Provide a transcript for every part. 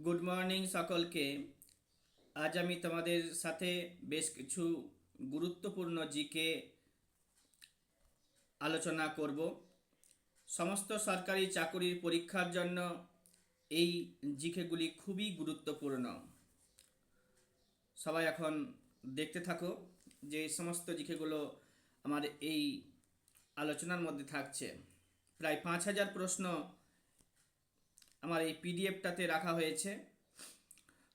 Good morning সকলকে। আজ আমি তোমাদের সাথে বেশ কিছু গুরুত্বপূর্ণ জিকে আলোচনা করব। সমস্ত সরকারি চাকুরির পরীক্ষার জন্য এই জিকেগুলি খুবই গুরুত্বপূর্ণ। সবাই এখন দেখতে থাকো যে এই সমস্ত জিকেগুলো আমার এই আলোচনার মধ্যে থাকছে। প্রায় 5,000 প্রশ্ন আমার এই পিডিএফটাতে রাখা হয়েছে।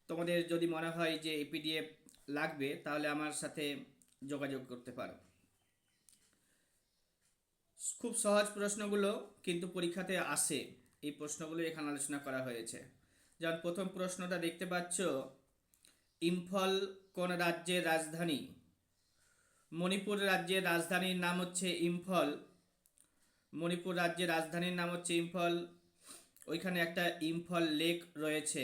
তোমাদের যদি মনে হয় যে এই পিডিএফ লাগবে তাহলে আমার সাথে যোগাযোগ করতে পারো। খুব সহজ প্রশ্নগুলো কিন্তু পরীক্ষাতে আসে, এই প্রশ্নগুলো এখানে আলোচনা করা হয়েছে। যেমন প্রথম প্রশ্নটা দেখতে পাচ্ছ, ইম্ফল কোন রাজ্যের রাজধানী? মণিপুর রাজ্যের রাজধানীর নাম হচ্ছে ইম্ফল। মণিপুর রাজ্যের রাজধানীর নাম হচ্ছে ইম্ফল। ওইখানে একটা ইম্ফল লেক রয়েছে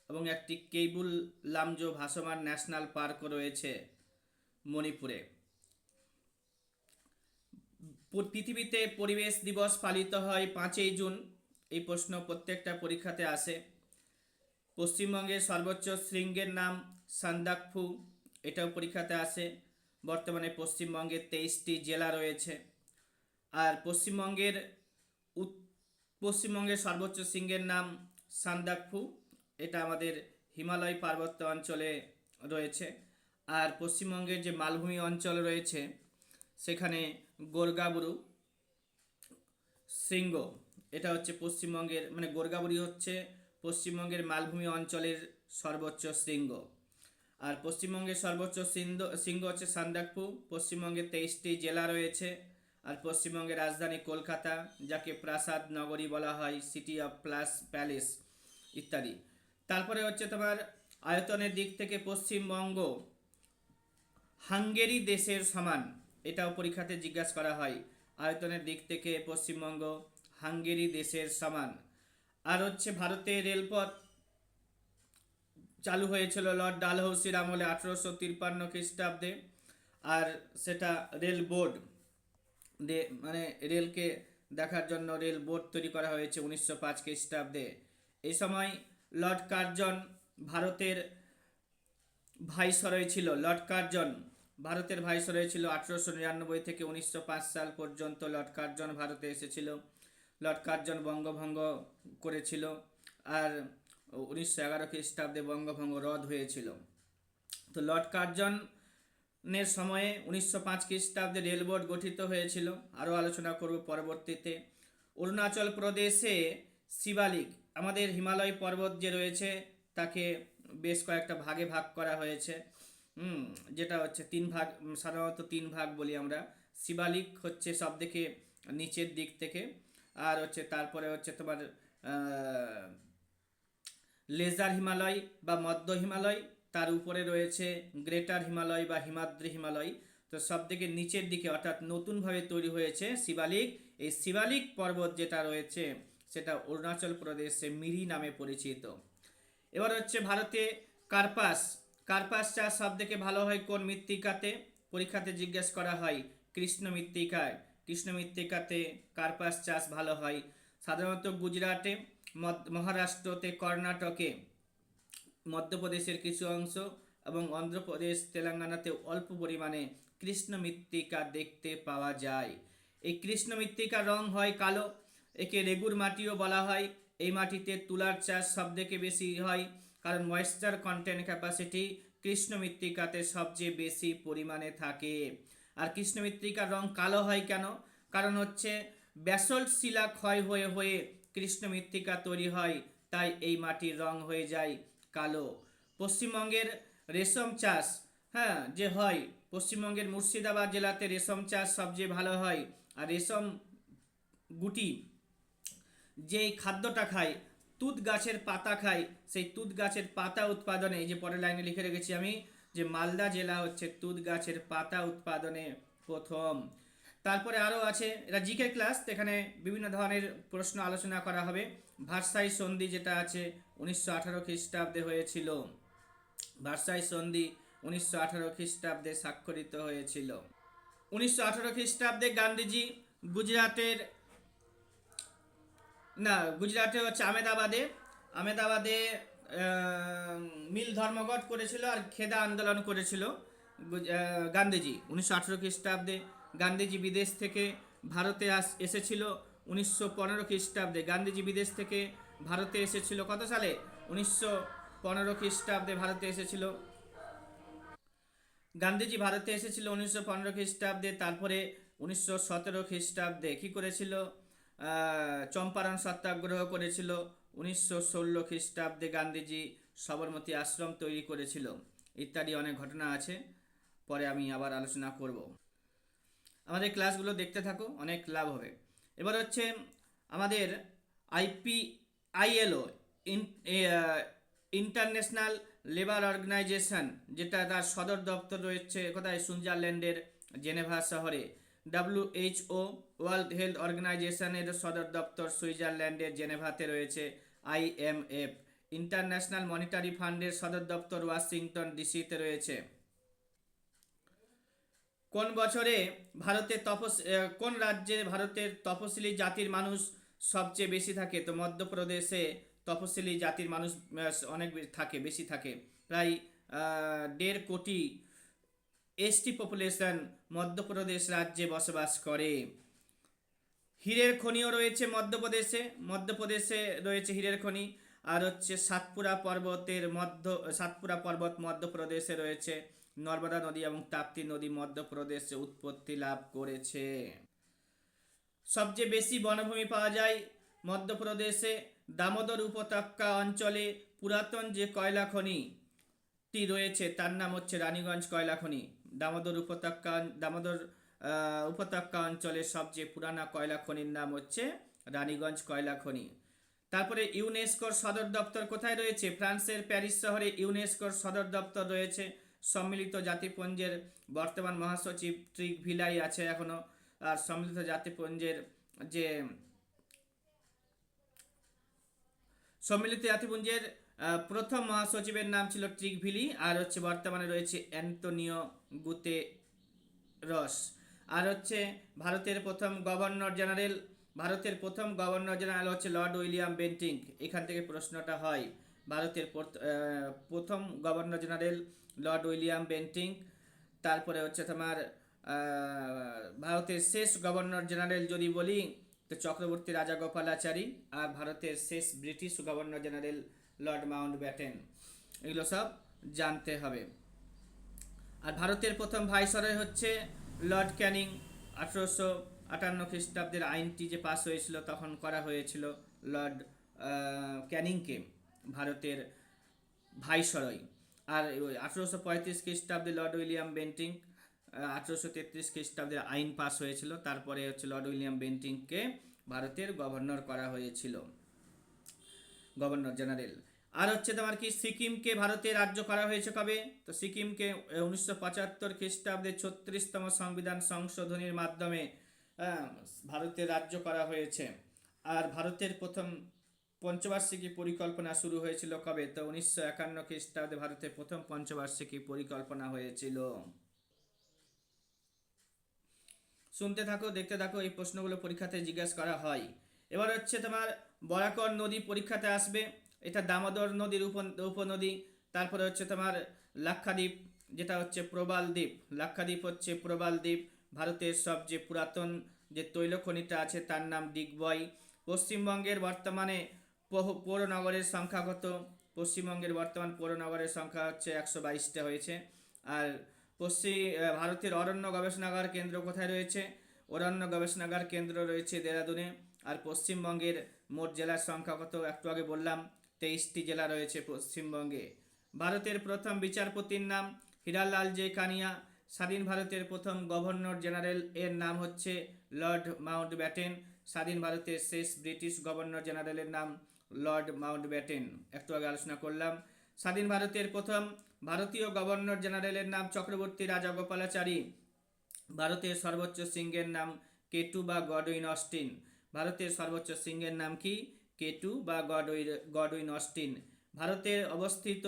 এবং একটি কেবুল লামজো ভাসমান ন্যাশনাল পার্কও রয়েছে মণিপুরে। পৃথিবীতে পরিবেশ দিবস পালিত হয় 5ই জুন। এই প্রশ্ন প্রত্যেকটা পরীক্ষাতে আসে। পশ্চিমবঙ্গের সর্বোচ্চ শৃঙ্গের নাম সান্দাকফু, এটাও পরীক্ষাতে আসে। বর্তমানে পশ্চিমবঙ্গে 23টি জেলা রয়েছে। আর পশ্চিমবঙ্গের সর্বোচ্চ শৃঙ্গের নাম সান্দাকফু, এটা আমাদের হিমালয় পার্বত্য অঞ্চলে রয়েছে। আর পশ্চিমবঙ্গের যে মালভূমি অঞ্চল রয়েছে সেখানে গোর্গাবুরু শৃঙ্গ, এটা হচ্ছে পশ্চিমবঙ্গের, মানে গোর্গাবুরু হচ্ছে পশ্চিমবঙ্গের মালভূমি অঞ্চলের সর্বোচ্চ শৃঙ্গ। আর পশ্চিমবঙ্গের সর্বোচ্চ শৃঙ্গ হচ্ছে সান্দাকফু। পশ্চিমবঙ্গে 23টি জেলা রয়েছে। আর পশ্চিমবঙ্গের রাজধানী কলকাতা, যাকে প্রাসাদ নগরী বলা হয়, সিটি অফ প্যালেস ইত্যাদি। তারপরে হচ্ছে তোমার আয়তনের দিক থেকে পশ্চিমবঙ্গ হাঙ্গেরি দেশের সমান, এটাও পরীক্ষাতে জিজ্ঞাসা করা হয়। আয়তনের দিক থেকে পশ্চিমবঙ্গ হাঙ্গেরি দেশের সমান। আর হচ্ছে ভারতের রেলপথ চালু হয়েছিল লর্ড ডালহৌসির আমলে 1853 খ্রিস্টাব্দে। আর সেটা রেল বোর্ড, মানে রেলকে দেখার জন্য রেল বোর্ড তৈরি করা হয়েছে 1905 খ্রিস্টাব্দে। এই সময় লর্ড কার্জন ভারতের ভাইসরয় ছিল। লর্ড কার্জন ভারতের ভাইসরয় ছিল 1899 থেকে 1905 সাল পর্যন্ত। লর্ড কার্জন ভারতে এসেছিল। লর্ড কার্জন বঙ্গভঙ্গ করেছিল। আর 1911 খ্রিস্টাব্দে বঙ্গভঙ্গ রদ হয়েছিল। তো লর্ড কার্জনের সময়ে 1905 খ্রিস্টাব্দে রেল বোর্ড গঠিত হয়েছিল। আরও আলোচনা করব পরবর্তীতে। অরুণাচল প্রদেশে শিবালিক, আমাদের হিমালয় পর্বত যে রয়েছে তাকে বেশ কয়েকটা ভাগে ভাগ করা হয়েছে। যেটা হচ্ছে 3 ভাগ, সাধারণত 3 ভাগ বলি আমরা। শিবালিক হচ্ছে সব থেকে নিচের দিক থেকে। আর হচ্ছে তারপরে হচ্ছে তোমার লেজার হিমালয় বা মধ্য হিমালয়, তার উপরে রয়েছে গ্রেটার হিমালয় বা হিমাদ্রি হিমালয়। তো সব থেকে নিচের দিকে অর্থাৎ নতুনভাবে তৈরি হয়েছে শিবালিক। এই শিবালিক পর্বত যেটা রয়েছে সেটা অরুণাচল প্রদেশে মিরি নামে পরিচিত। এবার হচ্ছে ভারতে কার্পাস। কার্পাস চাষ সব থেকে ভালো হয় কোন মৃত্তিকাতে? পরীক্ষাতে জিজ্ঞেস করা হয় কৃষ্ণ মৃত্তিকায়। কৃষ্ণ মৃত্তিকাতে কার্পাস চাষ ভালো হয়। সাধারণত গুজরাটে, মহারাষ্ট্রতে, কর্ণাটকে, মধ্যপ্রদেশের কিছু অংশ এবং অন্ধ্রপ্রদেশ তেলেঙ্গানাতে অল্প পরিমাণে কৃষ্ণ মৃত্তিকা দেখতে পাওয়া যায়। এই কৃষ্ণ মৃত্তিকার রং হয় কালো। একে রেগুর মাটিও বলা হয়। এই মাটিতে তুলার চাষ সব থেকে বেশি হয়, কারণ ময়েশ্চার কন্টেন্ট ক্যাপাসিটি কৃষ্ণ মৃত্তিকাতে সবচেয়ে বেশি পরিমাণে থাকে। আর কৃষ্ণ মৃত্তিকার রং কালো হয় কেন? কারণ হচ্ছে ব্যাসল্ট শিলা ক্ষয় হয়ে হয়ে কৃষ্ণ মৃত্তিকা তৈরি হয়, তাই এই মাটির রং হয়ে যায় কালো। পশ্চিমবঙ্গের রেশম চাষ, হ্যাঁ, যে হয়, পশ্চিমবঙ্গের মুর্শিদাবাদ জেলাতে রেশম চাষ সবচেয়ে ভালো হয়। আর রেশম গুটি যেই খাদ্যটা খায়, তুঁত গাছের পাতা খায়, সেই তুঁত গাছের পাতা উৎপাদনে, এই যে পরের লাইনে লিখে রেখেছি আমি, যে মালদা জেলা হচ্ছে তুঁত গাছের পাতা উৎপাদনে প্রথম। তারপরে আরও আছে, এটা জিকে ক্লাস, এখানে বিভিন্ন ধরনের প্রশ্ন আলোচনা করা হবে। ভার্সাই সন্ধি যেটা আছে 1918 খ্রিস্টাব্দে হয়েছিল। ভার্সাই সন্ধি 1918 খ্রিস্টাব্দে স্বাক্ষরিত হয়েছিল। 1918 খ্রিস্টাব্দে গান্ধীজি গুজরাটের, না, গুজরাটে হচ্ছে আমেদাবাদে মিল ধর্মঘট করেছিল আর খেদা আন্দোলন করেছিল গান্ধীজি 1918 খ্রিস্টাব্দে। গান্ধীজি বিদেশ থেকে ভারতে এসেছিল 1915 খ্রিস্টাব্দে। গান্ধীজি বিদেশ থেকে ভারতে এসেছিল কত সালে? 1915 খ্রিস্টাব্দে ভারতে এসেছিল। গান্ধীজি ভারতে এসেছিল 1915 খ্রিস্টাব্দে। তারপরে 1917 খ্রিস্টাব্দে কী করেছিল? চম্পারণ সত্যাগ্রহ করেছিল। 1916 খ্রিস্টাব্দে গান্ধীজি সবরমতী আশ্রম তৈরি করেছিল। ইত্যাদি অনেক ঘটনা আছে, পরে আমি আবার আলোচনা করব। আমাদের ক্লাসগুলো দেখতে থাকো, অনেক লাভ হবে। এবার হচ্ছে আমাদের আইএলও ইন্টারন্যাশনাল লেবার অর্গানাইজেশন, যেটা তার সদর দপ্তর রয়েছে কোথায়? সুইজারল্যান্ডের জেনেভা শহরে। WHO ওয়ার্ল্ড হেলথ অর্গানাইজেশনের সদর দপ্তর সুইজারল্যান্ডের জেনেভাতে রয়েছে। IMF ইন্টারন্যাশনাল মনিটারি ফান্ডের সদর দপ্তর ওয়াশিংটন ডিসিতে রয়েছে। কোন বছরে কোন রাজ্যে ভারতের তপশিলি জাতির মানুষ সবচেয়ে বেশি থাকে? তো মধ্যপ্রদেশে তপশিলি জাতির মানুষ অনেক থাকে, বেশি থাকে। প্রায় 1.5 কোটি ST পপুলেশন মধ্যপ্রদেশ রাজ্যে বসবাস করে। হীরের খনিও রয়েছে মধ্যপ্রদেশে রয়েছে হীরের খনি। আর হচ্ছে সাতপুরা পর্বত মধ্যপ্রদেশে রয়েছে। নর্মদা নদী এবং তাপ্তি নদী মধ্যপ্রদেশে উৎপত্তি লাভ করেছে। সবচেয়ে বেশি বনভূমি পাওয়া যায় মধ্যপ্রদেশে। দামোদর উপত্যকা অঞ্চলে পুরাতন যে কয়লা খনিটি রয়েছে তার নাম হচ্ছে রানীগঞ্জ কয়লা খনি। দামোদর উপত্যকা অঞ্চলে সবচেয়ে পুরানা কয়লা খনির নাম হচ্ছে রানীগঞ্জ কয়লা খনি। তারপরে ইউনেস্কোর সদর দপ্তর কোথায় রয়েছে? ফ্রান্সের প্যারিস শহরে ইউনেস্কোর সদর দপ্তর রয়েছে। সম্মিলিত জাতিপুঞ্জের বর্তমান মহাসচিব ট্রিক ভিলাই আছে এখনো। আর সম্মিলিত জাতিপুঞ্জের প্রথম মহাসচিবের নাম ছিল ট্রিক ভিলি, আর হচ্ছে বর্তমানে রয়েছে অ্যান্তোনিও গুতেরস। আর হচ্ছে ভারতের প্রথম গভর্নর জেনারেল হচ্ছে লর্ড উইলিয়াম বেন্টিং। এখান থেকে প্রশ্নটা হয়। ভারতের প্রথম governor general Lord William Bentinck. তারপরে হচ্ছে তোমার ভারতের শেষ গভর্নর জেনারেল যদি বলি তো চক্রবর্তী রাজাগোপালাচারী। আর ভারতের শেষ British governor general Lord Mountbatten. এগুলো সব জানতে হবে। আর ভারতের প্রথম ভাইসরয় হচ্ছে লর্ড ক্যানিং। 1858 খ্রিস্টাব্দের আইনটি যে পাস হয়েছিল তখন করা হয়েছিল লর্ড ক্যানিংকে ভারতের ভাইসরয়। আর 1835 খ্রিস্টাব্দে লর্ড উইলিয়াম বেন্টিং, 1833 খ্রিস্টাব্দে আইন পাস হয়েছিল। তারপরে হচ্ছে লর্ড উইলিয়াম বেন্টিংকে ভারতের গভর্নর করা হয়েছিল, গভর্নর জেনারেল। আর হচ্ছে তোমার কি সিকিমকে ভারতের রাজ্য করা হয়েছে কবে? তো সিকিমকে 1975 খ্রিস্টাব্দে 36তম সংবিধান সংশোধনীর মাধ্যমে ভারতের রাজ্য করা হয়েছে। আর ভারতের প্রথম পঞ্চবার্ষিকী পরিকল্পনা শুরু হয়েছিল কবে? তো 1951 খ্রিস্টাব্দে ভারতের প্রথম পঞ্চবার্ষিকী পরিকল্পনা হয়েছিল। শুনতে থাকো, দেখতে থাকো, এই প্রশ্নগুলো পরীক্ষাতে জিজ্ঞাসা করা হয়। এবার হচ্ছে তোমার বরাকর নদী পরীক্ষাতে আসবে। এটা দামোদর নদীর উপনদী। তারপরে হচ্ছে তোমার লাক্ষাদ্বীপ, যেটা হচ্ছে প্রবাল দ্বীপ। লাক্ষাদ্বীপ হচ্ছে প্রবাল দ্বীপ। ভারতের সবচেয়ে পুরাতন যে তৈল খনিটা আছে তার নাম ডিগবয়। পশ্চিমবঙ্গের বর্তমানে পৌরনগরের সংখ্যা কত? পশ্চিমবঙ্গের বর্তমান পৌরনগরের সংখ্যা হচ্ছে 122টা হয়েছে। আর ভারতের অরণ্য গবেষণাগার কেন্দ্র কোথায় রয়েছে? অরণ্য গবেষণাগার কেন্দ্র রয়েছে দেরাদুনে। আর পশ্চিমবঙ্গের মোট জেলার সংখ্যা কত? একটু আগে বললাম 23টি জেলা রয়েছে পশ্চিমবঙ্গে। ভারতের প্রথম বিচারপতির নাম হীরালাল জে কানিয়া। স্বাধীন ভারতের প্রথম গভর্নর জেনারেল এর নাম হচ্ছে লর্ড মাউন্টব্যাটেন। স্বাধীন ভারতের শেষ ব্রিটিশ গভর্নর জেনারেলের নাম লর্ড মাউন্টব্যাটেন, একটু আগে আলোচনা করলাম। স্বাধীন ভারতের প্রথম ভারতীয় গভর্নর জেনারেলের নাম চক্রবর্তী রাজাগোপালাচারী। ভারতের সর্বোচ্চ শৃঙ্গের নাম কেটু বা গডউইন অস্টিন। ভারতের সর্বোচ্চ শৃঙ্গের নাম কি? কেটু বা গডউইন অস্টিন। ভারতে অবস্থিত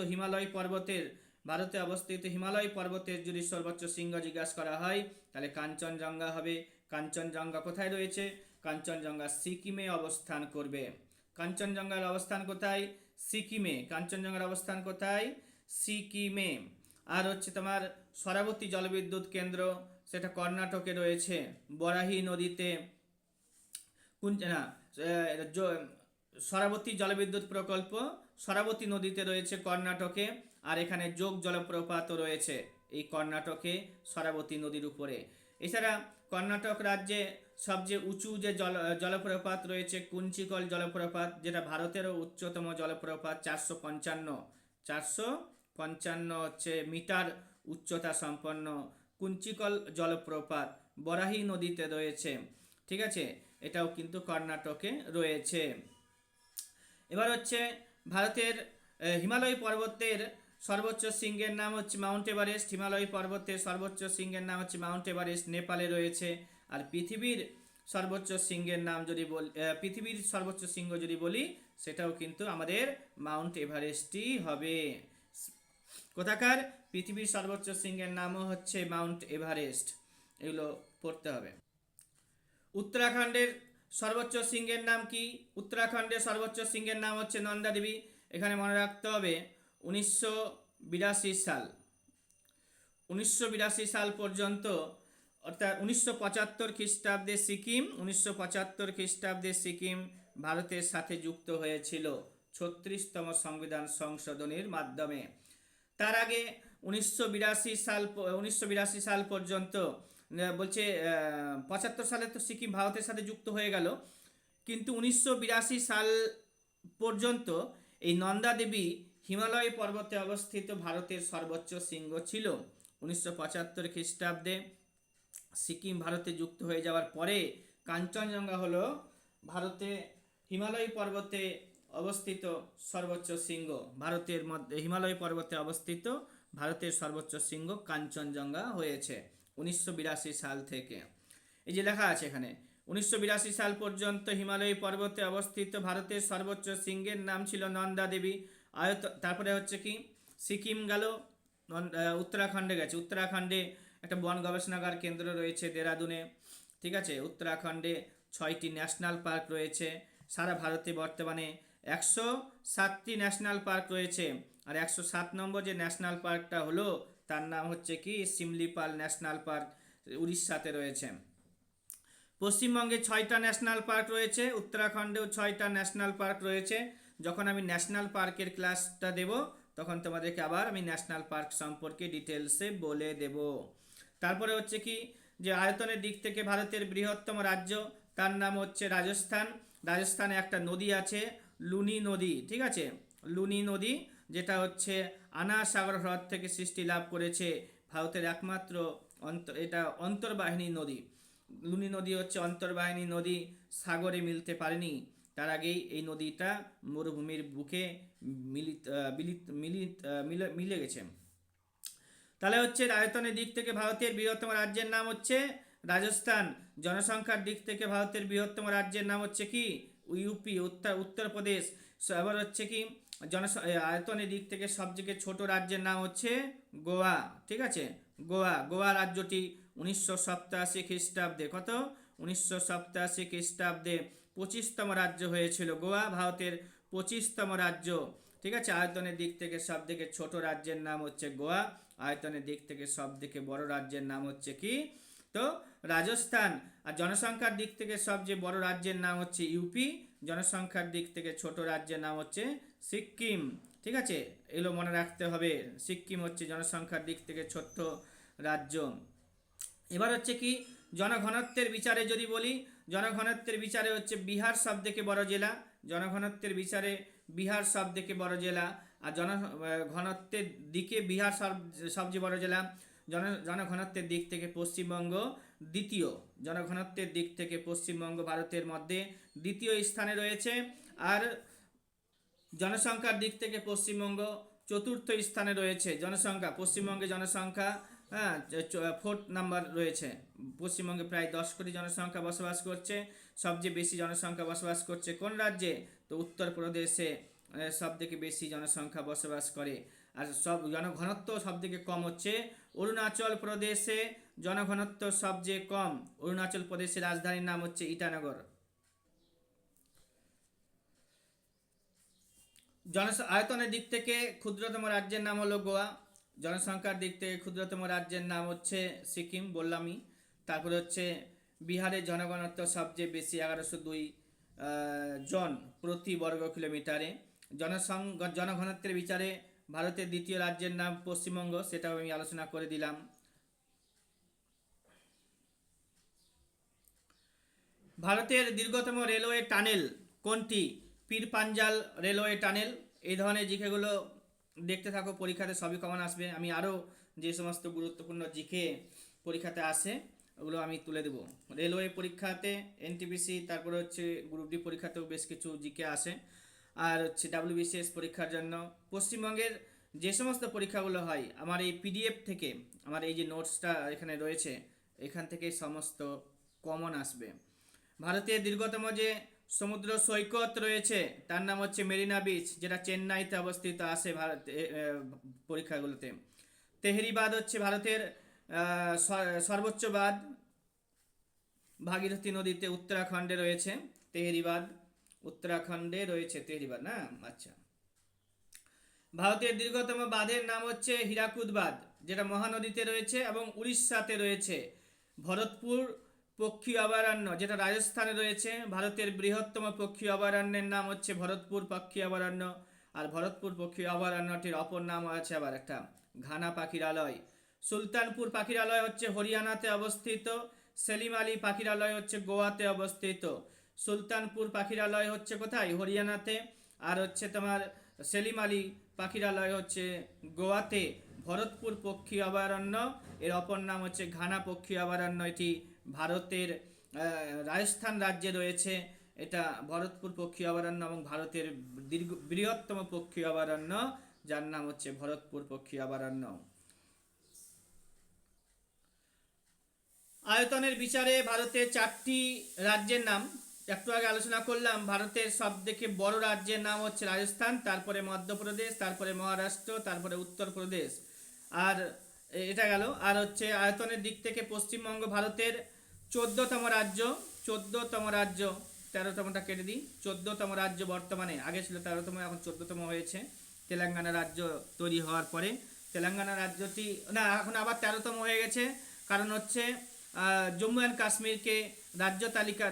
হিমালয় পর্বতের যদি সর্বোচ্চ শৃঙ্গ জিজ্ঞাসা করা হয় তাহলে কাঞ্চনজঙ্ঘা হবে। কাঞ্চনজঙ্ঘা কোথায় রয়েছে? কাঞ্চনজঙ্ঘা সিকিমে অবস্থান করবে। কাঞ্চনজঙ্ঘার অবস্থান কোথায়? সিকিমে। কাঞ্চনজঙ্ঘার অবস্থান কোথায়? সিকিমে। আর হচ্ছে তোমার সরাবতী জলবিদ্যুৎ কেন্দ্র, সেটা কর্ণাটকে রয়েছে, বরাহী নদীতে। না, সরাবতী জলবিদ্যুৎ প্রকল্প সরাবতী নদীতে রয়েছে কর্ণাটকে। আর এখানে যোগ জলপ্রপাতও রয়েছে এই কর্ণাটকে সরাবতী নদীর উপরে। এছাড়া কর্ণাটক রাজ্যে সবচেয়ে উঁচু যে জলপ্রপাত রয়েছে কুঞ্চিকল জলপ্রপাত, যেটা ভারতেরও উচ্চতম জলপ্রপাত, 455 হচ্ছে মিটার উচ্চতা সম্পন্ন কুঞ্চিকল জলপ্রপাত বরাহী নদীতে রয়েছে। ঠিক আছে, এটাও কিন্তু কর্ণাটকে রয়েছে। এবার হচ্ছে ভারতের হিমালয় পর্বতের সর্বোচ্চ শৃঙ্গের নাম হচ্ছে মাউন্ট এভারেস্ট। হিমালয় পর্বতের সর্বোচ্চ শৃঙ্গের নাম হচ্ছে মাউন্ট এভারেস্ট, নেপালে রয়েছে। আর পৃথিবীর সর্বোচ্চ শৃঙ্গের নাম যদি বলি, পৃথিবীর সর্বোচ্চ শৃঙ্গ যদি বলি, সেটাও কিন্তু আমাদের মাউন্ট এভারেস্টই হবে। কোথাকার? পৃথিবীর সর্বোচ্চ শৃঙ্গের নামও হচ্ছে মাউন্ট এভারেস্ট। এগুলো পড়তে হবে। উত্তরাখণ্ডের সর্বোচ্চ শৃঙ্গের নাম কি? উত্তরাখণ্ডের সর্বোচ্চ শৃঙ্গের নাম হচ্ছে নন্দা দেবী। এখানে মনে রাখতে হবে 1982 সাল, 1982 সাল পর্যন্ত, অর্থাৎ 1975 খ্রিস্টাব্দে সিকিম, 1975 খ্রিস্টাব্দে সিকিম ভারতের সাথে যুক্ত হয়েছিল 36তম সংবিধান সংশোধনীর মাধ্যমে। তার আগে 1982 সাল পর্যন্ত বলছে, 75 সালে তো সিকিম ভারতের সাথে যুক্ত হয়ে গেল, কিন্তু 1982 সাল পর্যন্ত এই নন্দা দেবী হিমালয় পর্বতে অবস্থিত ভারতের সর্বোচ্চ শৃঙ্গ ছিল। 1975 খ্রিস্টাব্দে সিকিম ভারতে যুক্ত হয়ে যাওয়ার পরে কাঞ্চনজঙ্ঘা হলো ভারতে হিমালয় পর্বতে অবস্থিত সর্বোচ্চ শৃঙ্গ। ভারতের মধ্যে হিমালয় পর্বতে অবস্থিত ভারতের সর্বোচ্চ শৃঙ্গ কাঞ্চনজঙ্ঘা হয়েছে 1982 সাল থেকে। এই যে লেখা আছে এখানে, 1982 সাল পর্যন্ত হিমালয় পর্বতে অবস্থিত ভারতের সর্বোচ্চ শৃঙ্গের নাম ছিল নন্দা দেবী। তারপরে হচ্ছে কি, সিকিম গেল, উত্তরাখণ্ডে গেছে। উত্তরাখণ্ডে একটা বন গবেষণাগার কেন্দ্র রয়েছে দেরাদুনে। ঠিক আছে, উত্তরাখণ্ডে 6টি ন্যাশনাল পার্ক রয়েছে। সারা ভারতে বর্তমানে 107টি ন্যাশনাল পার্ক রয়েছে। আর 107 নম্বর যে ন্যাশনাল পার্কটা হলো, তার নাম হচ্ছে কি সিমলিপাল ন্যাশনাল পার্ক, উড়িষ্যাতে রয়েছে। পশ্চিমবঙ্গে 6টা ন্যাশনাল পার্ক রয়েছে, উত্তরাখণ্ডেও 6টা ন্যাশনাল পার্ক রয়েছে। যখন আমি ন্যাশনাল পার্কের ক্লাসটা দেব, তখন তোমাদেরকে আবার আমি ন্যাশনাল পার্ক সম্পর্কে ডিটেলসে বলে দেব। তারপরে হচ্ছে কি, যে আয়তনের দিক থেকে ভারতের বৃহত্তম রাজ্য, তার নাম হচ্ছে রাজস্থান। রাজস্থানে একটা নদী আছে, লুনি নদী। ঠিক আছে, লুনি নদী, যেটা হচ্ছে আনা সাগর হ্রদ থেকে সৃষ্টি লাভ করেছে। ভারতের একমাত্র এটা অন্তর্বাহিনী নদী। লুনি নদী হচ্ছে অন্তর্বাহিনী নদী, সাগরে মিলতে পারেনি। তার আগেই এই নদীটা মরুভূমির বুকে মিলে গেছে। তাহলে হচ্ছে আয়তনের দিক থেকে ভারতের বৃহত্তম রাজ্যের নাম হচ্ছে রাজস্থান। জনসংখ্যার দিক থেকে ভারতের বৃহত্তম রাজ্যের নাম হচ্ছে কি ইউপি, উত্তরপ্রদেশ। এবার হচ্ছে কি আয়তনের দিক থেকে সবথেকে ছোট রাজ্যের নাম হচ্ছে গোয়া। ঠিক আছে, গোয়া রাজ্যটি 1987 খ্রিস্টাব্দে, কত? 1987 খ্রিস্টাব্দে 25তম রাজ্য হয়েছিল গোয়া, ভারতের 25তম রাজ্য। ঠিক আছে, আয়তনের দিক থেকে সবথেকে ছোট রাজ্যের নাম হচ্ছে গোয়া, আয়তনের দিক থেকে সবথেকে বড় রাজ্যের নাম হচ্ছে কি তো রাজস্থান। আর জনসংখ্যার দিক থেকে সবচেয়ে বড় রাজ্যের নাম হচ্ছে ইউপি, জনসংখ্যার দিক থেকে ছোট রাজ্যের নাম হচ্ছে সিকিম। ঠিক আছে, এগুলো মনে রাখতে হবে। সিকিম হচ্ছে জনসংখ্যার দিক থেকে ছোট্ট রাজ্য। এবার হচ্ছে কি, জনঘনত্বের বিচারে যদি বলি, জনঘনত্বের বিচারে হচ্ছে বিহার সবথেকে বড় জেলা। জনঘনত্বের বিচারে বিহার সবথেকে বড় জেলা। আর জনঘনত্বের দিকে বিহার সবচেয়ে বড় জেলা। জনঘনত্বের দিক থেকে পশ্চিমবঙ্গ দ্বিতীয়। জনঘনত্বের দিক থেকে পশ্চিমবঙ্গ ভারতের মধ্যে দ্বিতীয় স্থানে রয়েছে। আর জনসংখ্যার দিক থেকে পশ্চিমবঙ্গ চতুর্থ স্থানে রয়েছে। পশ্চিমবঙ্গে জনসংখ্যা 4th নাম্বার রয়েছে। পশ্চিমবঙ্গে প্রায় 10 কোটি জনসংখ্যা বসবাস করছে। সবচেয়ে বেশি জনসংখ্যা বসবাস করছে কোন রাজ্যে? তো উত্তরপ্রদেশে সবথেকে বেশি জনসংখ্যা বসবাস করে। আর জনঘনত্ব সবথেকে কম হচ্ছে অরুণাচল প্রদেশে, জনঘনত্ব সবচেয়ে কম। অরুণাচল প্রদেশের রাজধানীর নাম হচ্ছে ইটানগর। আয়তনের দিক থেকে ক্ষুদ্রতম রাজ্যের নাম হলো গোয়া। জনসংখ্যার দিক থেকে ক্ষুদ্রতম রাজ্যের নাম হচ্ছে সিকিম, বললামই। তারপরে হচ্ছে বিহারের জনগণত্ব সবচেয়ে বেশি, 1102 জন প্রতি বর্গ কিলোমিটারে। জনঘনত্বের বিচারে ভারতের দ্বিতীয় রাজ্যের নাম পশ্চিমবঙ্গ, সেটাও আমি আলোচনা করে দিলাম। ভারতের দীর্ঘতম রেলওয়ে টানেল কোনটি? পীর পাঞ্জাল রেলওয়ে টানেল। এই ধরনের জিকেগুলো দেখতে থাকো, পরীক্ষাতে সবই কমন আসবে। আমি আরও যে সমস্ত গুরুত্বপূর্ণ জিকে পরীক্ষাতে আসে ওগুলো আমি তুলে দেবো। রেলওয়ে পরীক্ষাতে এনটিপিসি, তারপরে হচ্ছে গ্রুপ ডি পরীক্ষাতেও বেশ কিছু জিকে আসে। আর হচ্ছে ডাব্লিউবিসিএস পরীক্ষার জন্য পশ্চিমবঙ্গের যে সমস্ত পরীক্ষাগুলো হয়, আমার এই পিডিএফ থেকে, আমার এই যে নোটসটা এখানে রয়েছে, এখান থেকে সমস্ত কমন আসবে। ভারতের দীর্ঘতম যে সমুদ্র সৈকত রয়েছে তার নাম হচ্ছে মেরিনা বিচ, যেটা চেন্নাইতে অবস্থিত আসে ভারত পরীক্ষাগুলোতে। তেহরি বাঁধ হচ্ছে ভারতের সর্বোচ্চ বাঁধ, ভাগীরথী নদীতে উত্তরাখণ্ডে রয়েছে তেহরি বাঁধ। উত্তরাখণ্ডে রয়েছে তেহরি বাঁধ, না? আচ্ছা। ভারতের দীর্ঘতম বাঁধের নাম হচ্ছে হীরাকুদ বাঁধ, যেটা মহানদীতে রয়েছে এবং উড়িষ্যাতে রয়েছে। ভরতপুর পক্ষী অভয়ারণ্য, যেটা রাজস্থানে রয়েছে। ভারতের বৃহত্তম পক্ষী অভয়ারণ্যের নাম হচ্ছে ভরতপুর পক্ষী অভয়ারণ্য। আর ভরতপুর পক্ষী অভয়ারণ্যটির অপর নাম আছে আবার একটা, ঘানা পাখিরালয়। সুলতানপুর পাখিরালয় হচ্ছে হরিয়ানাতে অবস্থিত। সেলিম আলী পাখিরালয় হচ্ছে গোয়াতে অবস্থিত। সুলতানপুর পাখিরালয় হচ্ছে কোথায়? হরিয়ানাতে। আর হচ্ছে তোমার সেলিম আলী পাখিরালয় হচ্ছে গোয়াতে। ভরতপুর পক্ষী অভয়ারণ্য, এর অপর নাম হচ্ছে ঘানা পক্ষী অভয়ারণ্য। এটি ভারতের রাজস্থান রাজ্যে রয়েছে। এটা ভরতপুর পক্ষী অভয়ারণ্য এবং ভারতের বৃহত্তম পক্ষী অভয়ারণ্য, যার নাম হচ্ছে ভরতপুর পক্ষী অভয়ারণ্য। আয়তনের বিচারে ভারতের 4টি রাজ্যের নাম একটু আগে আলোচনা করলাম। ভারতের সব থেকে বড় রাজ্যের নাম হচ্ছে রাজস্থান, তারপরে মধ্যপ্রদেশ, তারপরে মহারাষ্ট্র, তারপরে উত্তরপ্রদেশ। আর এটা গেল। আর হচ্ছে আয়তনের দিক থেকে পশ্চিমবঙ্গ ভারতের 14তম রাজ্য। 14তম রাজ্য, 13তমটা কেটে দিই। 14তম রাজ্য বর্তমানে, আগে ছিল 13তম, এখন 14তম হয়েছে তেলেঙ্গানা রাজ্য তৈরি হওয়ার পরে। তেলেঙ্গানা রাজ্যটি, না, এখন আবার 13তম হয়ে গেছে, কারণ হচ্ছে জম্মু অ্যান্ড কাশ্মীরকে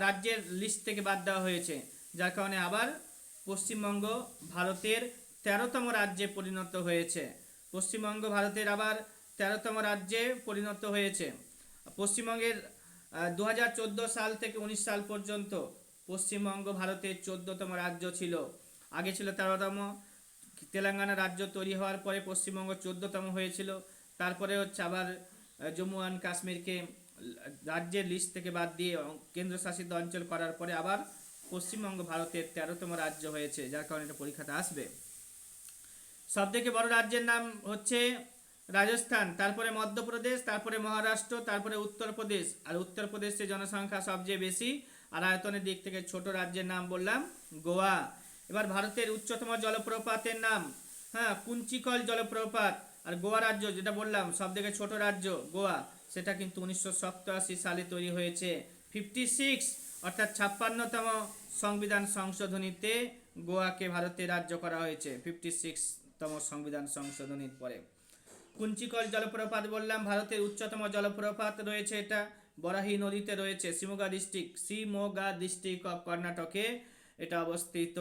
রাজ্যের লিস্ট থেকে বাদ দেওয়া হয়েছে, যার কারণে আবার পশ্চিমবঙ্গ ভারতের 13তম রাজ্যে পরিণত হয়েছে। পশ্চিমবঙ্গ ভারতের আবার 13তম রাজ্যে পরিণত হয়েছে। পশ্চিমবঙ্গের 2014 সাল থেকে 19 সাল পর্যন্ত পশ্চিমবঙ্গ ভারতের 14তম রাজ্য ছিল। আগে ছিল 13তম। তেলেঙ্গানা রাজ্য তৈরি হওয়ার পরে পশ্চিমবঙ্গ 14তম হয়েছিল। তারপরে হচ্ছে আবার জম্মু অ্যান্ড কাশ্মীরকে রাজ্যের লিস্ট থেকে বাদ দিয়ে কেন্দ্রশাসিত অঞ্চল করার পরে আবার পশ্চিমবঙ্গ ভারতের 13তম রাজ্য হয়েছে, যার কারণে এটা পরীক্ষাতে আসবে। সব থেকে বড় রাজ্যের নাম হচ্ছে রাজস্থান, তারপরে মধ্যপ্রদেশ, তারপরে মহারাষ্ট্র, তারপরে উত্তরপ্রদেশ। আর উত্তরপ্রদেশের জনসংখ্যা সবচেয়ে বেশি। আর আয়তনের দিক থেকে ছোট রাজ্যের নাম বললাম গোয়া। এবার ভারতের উচ্চতম জলপ্রপাতের নাম, হ্যাঁ, কুঞ্চিকল জলপ্রপাত। আর গোয়া রাজ্য, যেটা বললাম সব থেকে ছোট রাজ্য গোয়া, সেটা কিন্তু 1987 সালে তৈরি হয়েছে। 56 অর্থাৎ 56তম সংবিধান সংশোধনীতে গোয়াকে ভারতের রাজ্য করা হয়েছে, 56তম সংবিধান সংশোধনীর পরে। কুঞ্চিকল জলপ্রপাত বললাম, ভারতের উচ্চতম জলপ্রপাত রয়েছে, এটা বরাহি নদীতে রয়েছে, শিমোগা ডিস্ট্রিক্ট অফ কর্ণাটকে এটা অবস্থিত।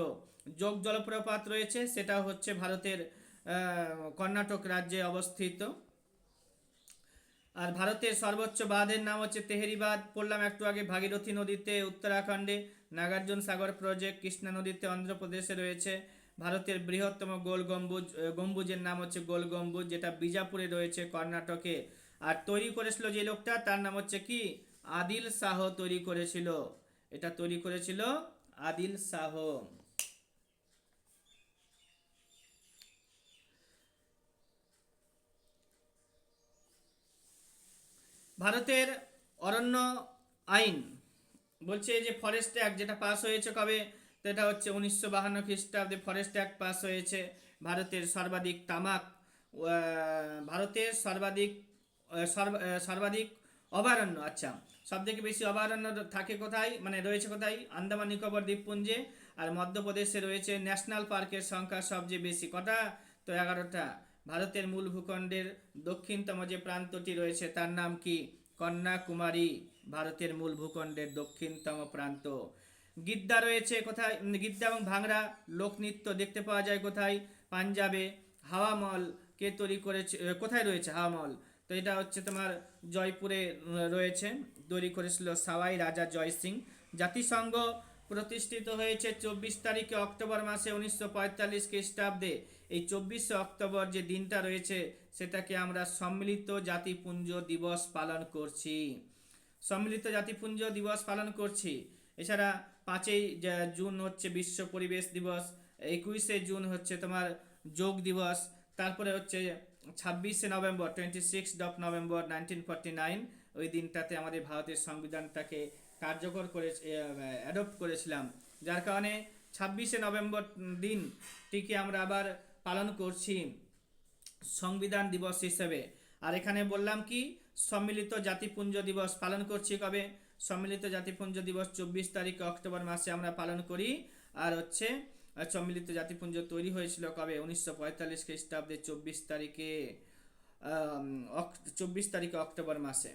যোগ জলপ্রপাত রয়েছে, সেটা হচ্ছে ভারতের কর্ণাটক রাজ্যে অবস্থিত। আর ভারতের সর্বোচ্চ বাঁধের নাম হচ্ছে তেহরি বাঁধ, বললাম একটু আগে, ভাগীরথী নদীতে উত্তরাখণ্ডে। নাগার্জুন সাগর প্রজেক্ট কৃষ্ণা নদীতে অন্ধ্রপ্রদেশে রয়েছে। ভারতের বৃহত্তম গোল গম্বুজের নাম হচ্ছে গোল গম্বুজ, যেটা বিজাপুরে রয়েছে কর্ণাটকে। আর তৈরি করেছিল যে লোকটা, তার নাম হচ্ছে কি? আদিল শাহ তৈরি করেছিল। এটা তৈরি করেছিল আদিল শাহ। ভারতের অরণ্য আইন বলছে যে ফরেস্ট অ্যাক্ট, যেটা পাস হয়েছে কবে? সেটা হচ্ছে 1952 খ্রিস্টাব্দে ফরেস্ট অ্যাক্ট পাস হয়েছে। ভারতের সর্বাধিক তামাক, ভারতের সর্বাধিক অভয়ারণ্য, আচ্ছা, সব থেকে বেশি অভয়ারণ্য থাকে কোথায়, মানে রয়েছে কোথায়? আন্দামান নিকোবর দ্বীপপুঞ্জে। আর মধ্যপ্রদেশে রয়েছে ন্যাশনাল পার্কের সংখ্যা সবচেয়ে বেশি, কটা? তো 11টা। ভারতের মূল ভূখণ্ডের দক্ষিণতম যে প্রান্তটি রয়েছে তার নাম কি? কন্যাকুমারী, ভারতের মূল ভূখণ্ডের দক্ষিণতম প্রান্ত। গিদ্দা রয়েছে কোথায়? গিদ্দা এবং ভাংড়া লোকনৃত্য দেখতে পাওয়া যায় কোথায়? পাঞ্জাবে। হাওয়া মহল কে তৈরি করেছে, কোথায় রয়েছে হাওয়া মহল? তো এটা হচ্ছে তোমার জয়পুরে রয়েছে, তৈরি করেছিল সাওয়াই রাজা জয় সিং। জাতিসংঘ প্রতিষ্ঠিত হয়েছে 24 অক্টোবর মাসে 1945 খ্রিস্টাব্দে। এই 24 অক্টোবর যে দিনটা রয়েছে সেটাকে আমরা সম্মিলিত জাতিপুঞ্জ দিবস পালন করছি, সম্মিলিত জাতিপুঞ্জ দিবস পালন করছি। এছাড়া 5 জুন হচ্ছে বিশ্ব পরিবেশ দিবস, 21 জুন হচ্ছে তোমার যোগ দিবস, তারপরে হচ্ছে 26 নভেম্বর 26 নভেম্বর 1949 ওই দিনটাতে আমাদের ভারতের সংবিধানটাকে কার্যকর করে অ্যাডপ্ট করেছিলাম, যার কারণে 26 নভেম্বর দিনটিকে আমরা আবার পালন করছি সংবিধান দিবস হিসেবে। আর এখানে বললাম কি সম্মিলিত জাতিপুঞ্জ দিবস পালন করছি কবে? সম্মিলিত জাতিপুঞ্জ দিবস 24 অক্টোবর মাসে আমরা পালন করি। আর হচ্ছে সম্মিলিত জাতিপুঞ্জ তৈরি হয়েছিল কবে? 1945 খ্রিস্টাব্দে 24 অক্টোবর মাসে।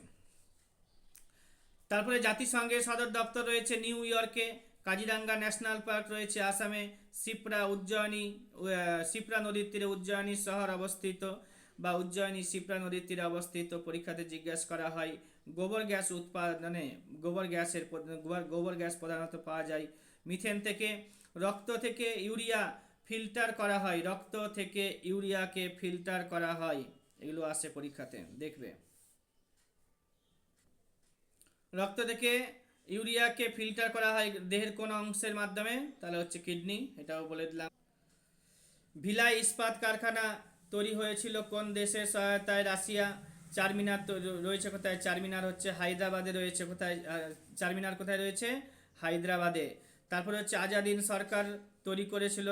তারপরে জাতিসংঘের সদর দপ্তর রয়েছে নিউ ইয়র্কে, কাজিরাঙ্গা ন্যাশনাল পার্ক রয়েছে আসামে, শিপ্রা নদীর তীরে উজ্জয়িনী শহর অবস্থিত বা উজ্জয়িনী শিপ্রা নদীর তীরে অবস্থিত। পরীক্ষাতে জিজ্ঞাসা করা হয়। গোবর গ্যাস উৎপাদনে গোবর গ্যাস প্রধানত পাওয়া যায় মিথেন থেকে। রক্ত থেকে ইউরিয়া ফিল্টার করা হয়, রক্ত থেকে ইউরিয়াকে ফিল্টার করা হয়, এগুলো আসে পরীক্ষাতে, দেখবে। রক্ত থেকে ইউরিয়াকে ফিল্টার করা হয় দেহের কোন অংশের মাধ্যমে? তাহলে হচ্ছে কিডনি, এটাও বলে দিলাম। ভিলাই ইস্পাত কারখানা তৈরি হয়েছিল কোন দেশের সহায়তায়? রাশিয়া। চারমিনার রয়েছে কোথায়? চারমিনার হচ্ছে হায়দ্রাবাদে রয়েছে। কোথায় চারমিনার কোথায় রয়েছে? হায়দ্রাবাদে। তারপরে হচ্ছে আজাদিন সরকার তৈরি করেছিল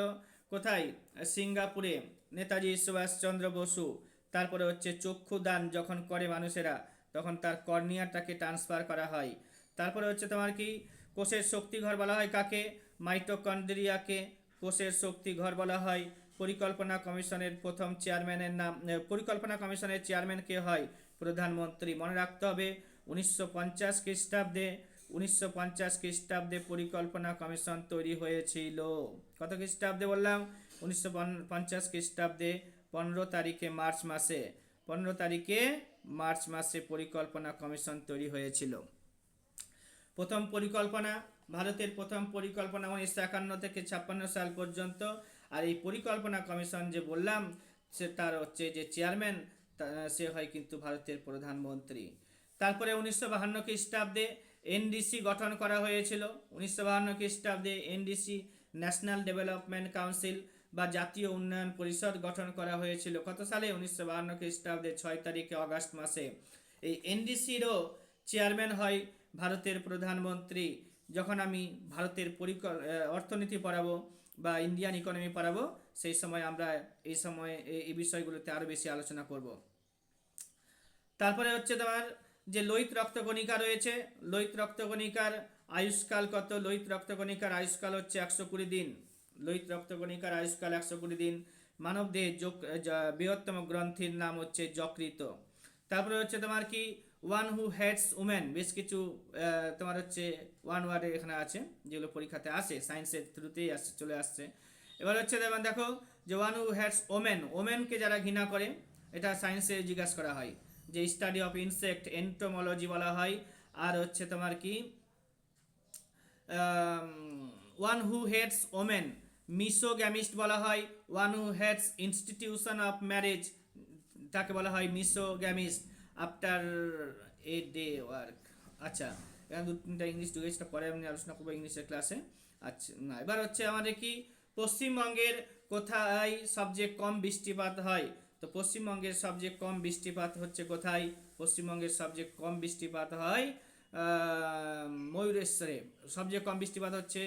কোথায়? সিঙ্গাপুরে, নেতাজি সুভাষচন্দ্র বসু। তারপরে হচ্ছে চক্ষুদান যখন করে মানুষেরা তখন তার কর্নিয়াটাকে ট্রান্সফার করা হয়। তারপরে হচ্ছে তোমার কি কোষের শক্তিঘর বলা হয় কাকে? মাইটোকন্ড্রিয়াকে কোষের শক্তিঘর বলা হয়। পরিকল্পনা কমিশনের প্রথম চেয়ারম্যানের নাম, পরিকল্পনা কমিশনের চেয়ারম্যান কে হয়? প্রধানমন্ত্রী। মনে রাখতে হবে 1950 খ্রিস্টাব্দে 1950 খ্রিস্টাব্দে পরিকল্পনা কমিশন তৈরি হয়েছিল। কত খ্রিস্টাব্দে বললাম? 1950 খ্রিস্টাব্দে 15 তারিখে মার্চ মাসে পরিকল্পনা কমিশন তৈরি হয়েছিল। প্রথম পরিকল্পনা, ভারতের প্রথম পরিকল্পনা 1951 থেকে 56 সাল পর্যন্ত। আর এই পরিকল্পনা কমিশন যে বললাম সে তার হচ্ছে যে চেয়ারম্যান সে হয় কিন্তু ভারতের প্রধানমন্ত্রী। তারপরে 1952 খ্রিস্টাব্দে এনডিসি গঠন করা হয়েছিল। 1952 খ্রিস্টাব্দে এনডিসি ন্যাশনাল ডেভেলপমেন্ট কাউন্সিল বা জাতীয় উন্নয়ন পরিষদ গঠন করা হয়েছিল। কত সালে? 1952 খ্রিস্টাব্দে 6 আগস্ট মাসে। এই এনডিসিরও চেয়ারম্যান হয় ভারতের প্রধানমন্ত্রী। যখন আমি ভারতের অর্থনীতি পড়াবো বা ইন্ডিয়ান ইকোনমি পড়াবো সেই সময় আমরা এই বিষয়গুলোতে আরও বেশি আলোচনা করব। তারপরে হচ্ছে তোমার যে লোহিত রক্তকণিকা রয়েছে, লোহিত রক্তকণিকার আয়ুষ্কাল কত? লোহিত রক্তকণিকার আয়ুষ্কাল হচ্ছে 120 দিন। লোহিত রক্তকণিকার আয়ুষ্কাল 120 দিন। মানবদেহের বৃহত্তম গ্রন্থির নাম হচ্ছে যকৃত। তারপরে হচ্ছে তোমার কি ওয়ান হু হেডস উমেন, বেশ কিছু তোমার হচ্ছে ওয়ান ওয়ার্ডে এখানে আছে যেগুলো পরীক্ষাতে আসে, সায়েন্সের থ্রুতেই চলে আসছে। এবার হচ্ছে দেখো যে ওয়ান হু হেডস ওমেন, ওমেনকে যারা ঘৃণা করে, এটা সায়েন্সে জিজ্ঞাসা করা হয়, যে স্টাডি অফ ইনসেক্ট এন্টোমোলজি বলা হয়। আর হচ্ছে তোমার কি one who hates women misogamist বলা হয়। One who hates institution of marriage তাকে বলা হয় misogamist after a day work. আচ্ছা, এখানে 2-3টা ইংলিশ ঢুকেছে, পরে আমি আলোচনা করবো ইংলিশের ক্লাসে। আচ্ছা, এবার হচ্ছে আমাদের কি পশ্চিমবঙ্গের কোথায় সবচেয়ে কম বৃষ্টিপাত হয়? তো পশ্চিমবঙ্গের সবচেয়ে কম বৃষ্টিপাত হচ্ছে কোথায়? পশ্চিমবঙ্গের সবচেয়ে কম বৃষ্টিপাত হয় ময়ূরেশ্বরে। সবচেয়ে কম বৃষ্টিপাত হচ্ছে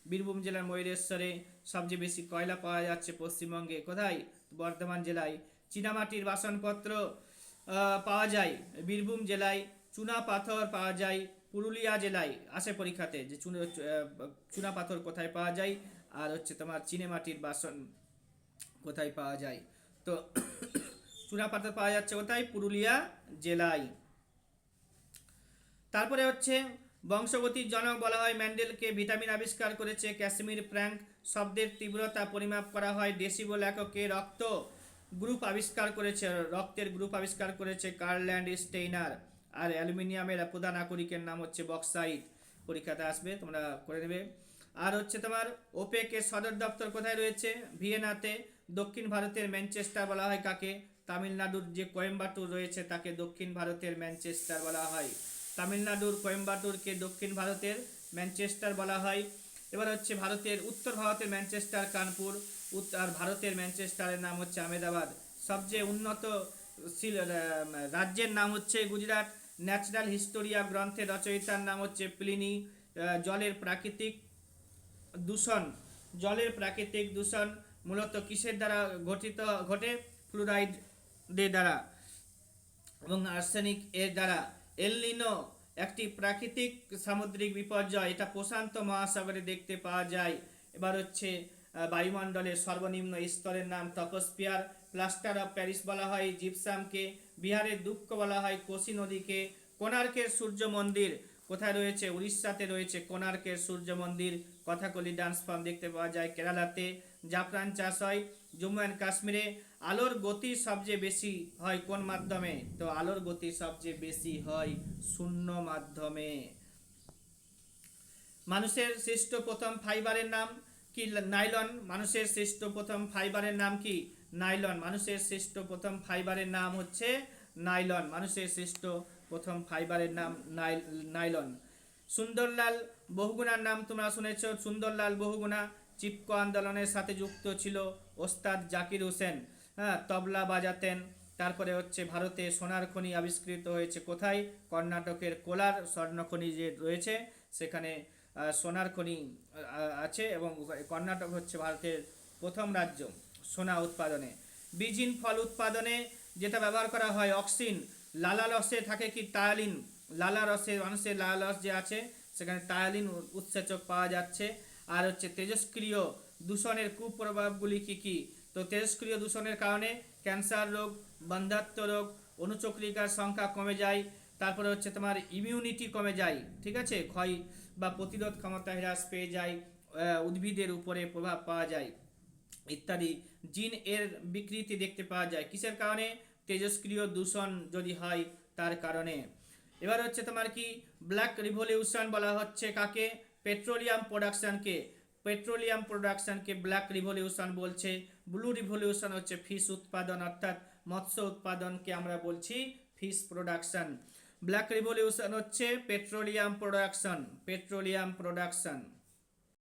বীরভূম জেলার ময়ূরেশ্বরে। সবচেয়ে বেশি কয়লা পাওয়া যাচ্ছে পশ্চিমবঙ্গে কোথায়? বর্ধমান জেলায়। চীনামাটির বাসনপত্র পাওয়া যায় বীরভূম জেলায়। চুনা পাথর পাওয়া যায় পুরুলিয়া জেলায় আসে পরীক্ষাতে যে চুনা পাথর কোথায় পাওয়া যায়, আর হচ্ছে তোমার চিনেমাটির বাসন কোথায় পাওয়া যায়। তো চুনা পাথর পাওয়া যাচ্ছে কোথায়? পুরুলিয়া জেলায়। তারপরে হচ্ছে বংশগতির জনক বলা হয় ম্যান্ডেলকে। ভিটামিন আবিষ্কার করেছে ক্যাসিমির ফ্র্যাঙ্ক। শব্দের তীব্রতা পরিমাপ করা হয় ডেসিবল এককে। রক্ত গ্রুপ আবিষ্কার করেছে, রক্তের গ্রুপ আবিষ্কার করেছে কার্ল্যান্ড স্টেইনার। আর অ্যালুমিনিয়ামের প্রধান আকরিকের নাম হচ্ছে বক্সাইট। পরীক্ষাতে আসবে, তোমরা করে নেবে। আর হচ্ছে তোমার ওপেকের সদর দপ্তর কোথায় রয়েছে? ভিয়েনাতে। দক্ষিণ ভারতের ম্যানচেস্টার বলা হয় কাকে? তামিলনাড়ুর যে কোয়েম্বাটুর রয়েছে তাকে দক্ষিণ ভারতের ম্যানচেস্টার বলা হয়। তামিলনাড়ুর কোয়েম্বাটুরকে দক্ষিণ ভারতের ম্যানচেস্টার বলা হয়। এবার হচ্ছে ভারতের উত্তর ভারতের ম্যানচেস্টার কানপুর, আর ভারতের ম্যানচেস্টারের নাম হচ্ছে আহমেদাবাদ। সবচেয়ে উন্নত রাজ্যের নাম হচ্ছে গুজরাট। ন্যাচারাল হিস্টোরিয়া গ্রন্থের রচয়িতার নাম হচ্ছে প্লিনি। জলের প্রাকৃতিক দূষণ, জলের প্রাকৃতিক দূষণ মূলত কিসের দ্বারা ঘটে? ফ্লুরাইডের দ্বারা এবং আর্সেনিক এর দ্বারা। এল নিনো একটি প্রাকৃতিক সামুদ্রিক বিপর্যয়, এটা প্রশান্ত মহাসাগরে দেখতে পাওয়া যায়। এবার হচ্ছে বায়ুমণ্ডলের সর্বনিম্ন স্তরের নাম ট্রপোস্ফিয়ার। প্লাস্টার অফ প্যারিস বলা হয় জিপসামকে। বিহারের দুঃখ বলা হয় কোসি নদীকে। কোণার্কের সূর্য মন্দির কোথায় রয়েছে? উড়িষ্যাতে রয়েছে কোণার্কের সূর্য মন্দির। কথাকলি ডান্স ফর্ম দেখতে পাওয়া যায় কেরালাতে। জাফরান চাষ হয় জম্মু অ্যান্ড কাশ্মীরে। আলোর গতি সবচেয়ে বেশি হয় কোন মাধ্যমে? তো আলোর গতি সবচেয়ে বেশি হয় শূন্য মাধ্যমে। মানুষের সৃষ্ট প্রথম ফাইবারের নাম কি? নাইলন। মানুষের সৃষ্ট প্রথম ফাইবারের নাম কি? নাইলন। মানুষের সৃষ্ট প্রথম ফাইবারের নাম হচ্ছে নাইলন। মানুষের সৃষ্ট প্রথম ফাইবারের নাম নাইলন। সুন্দরলাল বহুগুণার নাম তোমরা শুনেছ। সুন্দরলাল বহুগুণা চিপকো আন্দোলনের সাথে যুক্ত ছিল ওস্তাদ জাকির হোসেন। হ্যাঁ, তবলা বাজাতেন। তারপরে হচ্ছে ভারতে সোনার খনি আবিষ্কৃত হয়েছে কোথায়? কর্ণাটকের কোলার স্বর্ণখনি যে রয়েছে সেখানে সোনার খনি আছে, এবং কর্ণাটক হচ্ছে ভারতের প্রথম রাজ্য সোনা উৎপাদনে। বীজিন ফল উৎপাদনে যেটা ব্যবহার করা হয় অক্সিন। লালা রসে থাকে কি? টায়ালিন। লালা রসে, মানুষের লালা রস যে আছে সেখানে টায়ালিন উৎসেচক পাওয়া যাচ্ছে। আর হচ্ছে তেজস্ক্রিয় দূষণের কুপ্রভাবগুলি কি কি? তো তেজস্ক্রিয় দূষণের কারণে ক্যান্সার রোগ, বন্ধ্যাত্ব রোগ, অনুচক্রিকার সংখ্যা কমে যায়। তারপরে হচ্ছে তোমার ইমিউনিটি কমে যায়, ঠিক আছে, ক্ষয় বা প্রতিরোধ ক্ষমতা হ্রাস পেয়ে যায়, উদ্ভিদের উপরে প্রভাব পাওয়া যায় ইত্যাদি। জিন এর বিকৃতি দেখতে পাওয়া যায় কিসের কারণে? তেজস্ক্রিয় দূষণ যদি হয় তার কারণে। এবার হচ্ছে তোমার কি ব্ল্যাক রিভলিউশন বলা হচ্ছে কাকে? পেট্রোলিয়াম প্রোডাকশনকে। পেট্রোলিয়াম প্রোডাকশনকে ব্ল্যাক রিভলিউশন বলছে। ব্লু রিভলিউশন হচ্ছে ফিশ উৎপাদন, অর্থাৎ মৎস্য উৎপাদনকে আমরা বলছি ফিশ প্রোডাকশন। ব্ল্যাক রিভলিউশন হচ্ছে পেট্রোলিয়াম প্রোডাকশন, পেট্রোলিয়াম প্রোডাকশন।